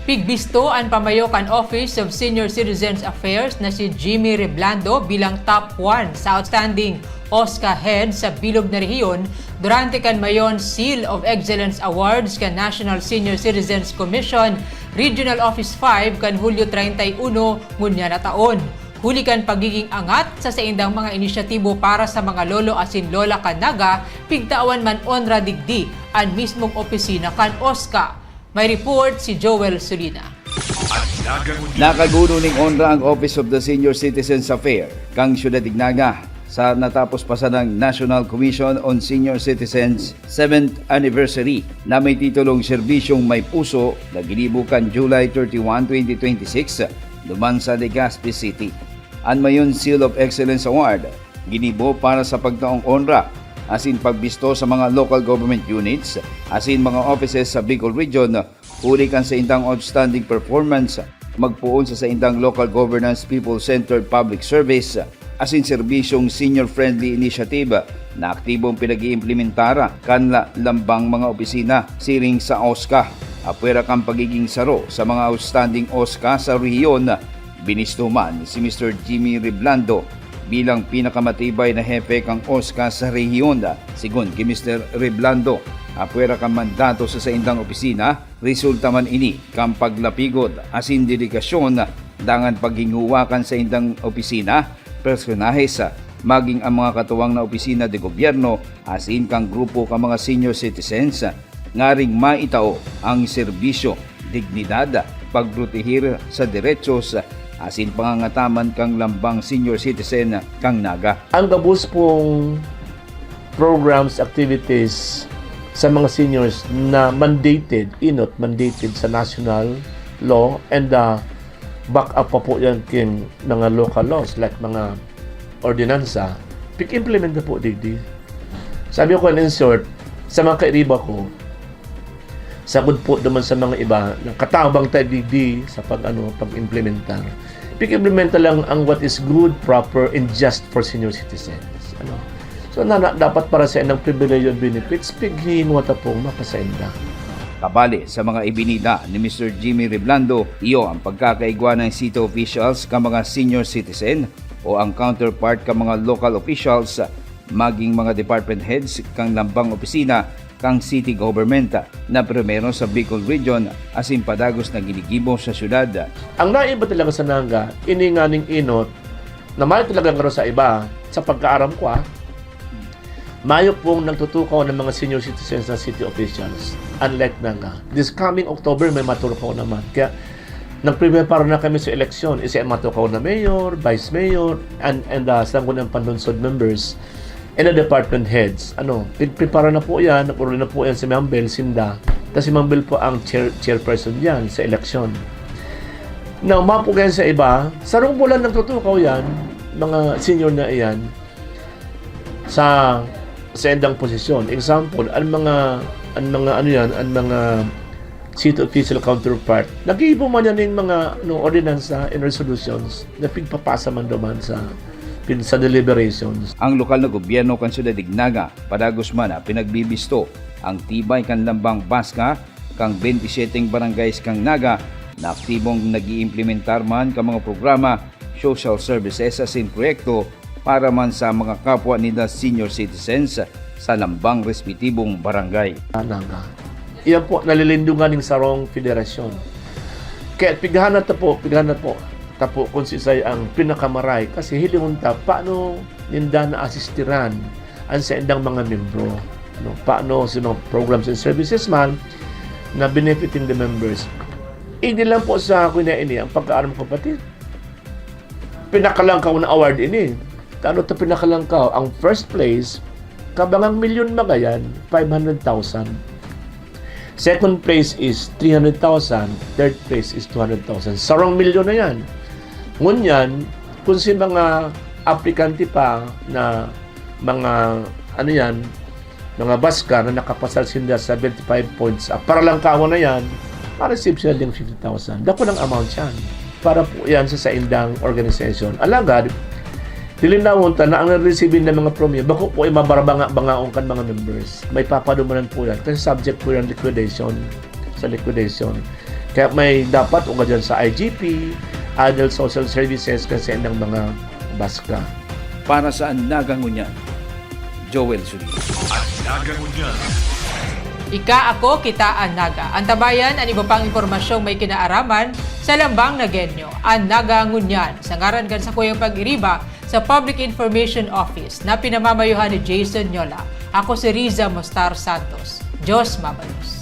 Pigbisto ang pamayokan Office of Senior Citizens Affairs na si Jimmy Reblando bilang top 1 sa outstanding OSCA head sa bilog na rehiyon durante kan mayon Seal of Excellence Awards kan National Senior Citizens Commission Regional Office 5 kan Hulyo 31 ngunya na taon. Huli kan pagiging angat sa saindang mga inisyatibo para sa mga lolo asin lola kan Naga, pigtawan man onra digdi ang mismong opisina kan OSCA. May report si Joel Solina. Nakaguno ning onra ang Office of the Senior Citizens Affairs kang Syudad Dignaga sa natapos pasanang National Commission on Senior Citizens 7th Anniversary na may titulong Serbisyong May Puso na ginibukan July 31, 2026 duman sa Legazpi City. Ang mayon Seal of Excellence Award ginibo para sa pagtaong onra asin pagbisto sa mga local government units, asin mga offices sa Bicol Region, huli kan sa indang outstanding performance, magpuon sa indang local governance people-centered public service, asin serbisyong senior-friendly initiative na aktibong pinag-iimplementara kan lambang mga opisina siring sa OSCA. Apwera kang pagiging saro sa mga outstanding OSCA sa rehiyon, binisto man si Mr. Jimmy Reblando bilang pinakamatibay na hepe kang OSCA sa rehiyon. Sigon kay Mr. Reblando, apwera kang mandato sa saindang opisina, resulta man ini kang paglapigod asin dedikasyon dangan paghinguwakan sa indang opisina, personahe sa maging ang mga katuwang na opisina de gobyerno asin kang grupo ka mga senior citizens ngaring maitao ang serbisyo, dignidad, pagprotehir sa derechos asin pangangataman kang lambang senior citizen kang Naga. Ang gabos pong programs, activities sa mga seniors na mandated sa national law and back up pa po yan kin mga local laws like mga ordinansa, pig-implement na po digdi. Sabi ko in short, sa mga kairiba ko, sagod po naman sa mga iba na katabang tayo digdi sa pag-implementar. Pig-implementa lang ang what is good, proper, and just for senior citizens. So dapat para sa ng privilege and benefits, pighin wata pong mapasenda. Kabali sa mga ibinida ni Mr. Jimmy Reblando, iyo ang pagkakaigwa ng city officials ka mga senior citizen o ang counterpart ka mga local officials, maging mga department heads kang lambang opisina kang city government na primero sa Bicol Region asin padagos na ginigibo sa syudad. Ang naiba talaga sa Naga, ininganing inot na mayo talaga nga sa iba sa pagkaaram ko mayo pong nagtutukaw ng mga senior citizens na city officials. Unlike Naga. This coming October may matutukaw naman. Kaya nag-prepare na kami sa eleksyon. Isa matutukaw na mayor, vice mayor, and sangguniang panlunsod members and the department heads. Prepare na po yan. Nag-urol na po yan si Ma'am Bel Sinda. Tapos si Ma'am Bel po ang chairperson yan sa eleksyon. Now, mapugayan sa iba, sarong bulan nagtutukaw yan, mga senior na iyan, sa endang posisyon. Example, ang mga city official counterpart, nag-iibo man yan yung mga ordinansa and resolutions na pigpapasa man naman sa deliberations. Ang lokal na gobyerno kan Syudad Dignaga, padagos man pinagbibisto ang tibay kan lambang Baska kang 27 barangays kang Naga na aktibong nag-iimplementar man ka mga programa, social services asin proyekto para man sa mga kapwa nila senior citizens sa lambang respetibong barangay. Naga. Iyan po nalilindungan ng sarong federasyon. Kaya pighanat po kung sisay ang pinakamaray kasi hilingunta paano ninda na asistiran ang sa indang mga membro. Paano sa mga programs and services man na benefiting the members. Hindi lang po sa kunya ini ang pagkaaram kapatid. Pinakalangkaw na award ini. Ano ito pinakalangkaw? Ang first place, kabangang milyon magayan, 500,000. Second place is 300,000. Third place is 200,000. Sarong milyon na yan. Ngunyan, kung si mga aplikante pa na mga mga baska na nakapasal sila 75 points, para lang kawa na yan, ma-receive sila ng 50,000. Dako ng amount yan. Para po yan sa indang organization. Alagad, Dilinawon ta na ang na-receive ng mga promyo, bako po ay mabarabanga-bangaon kan mga members. May papadumanan po yan. Kasi subject po yan sa liquidation. Kaya may dapat uga dyan sa IGP, Adult Social Services kasi ng mga baska. Para saan nagangunyan? Joel Suli. Ika ako, kita ang naga. Ang tabayan, ang iba pang impormasyong may kinaaraman sa lambang na genyo. Ang naga ngunyan, sa ngaran kan sa kuyang pag-iriba sa Public Information Office na pinamamayuhan ni Jason Nyola. Ako si Riza Mostar Santos. Diyos mabalos.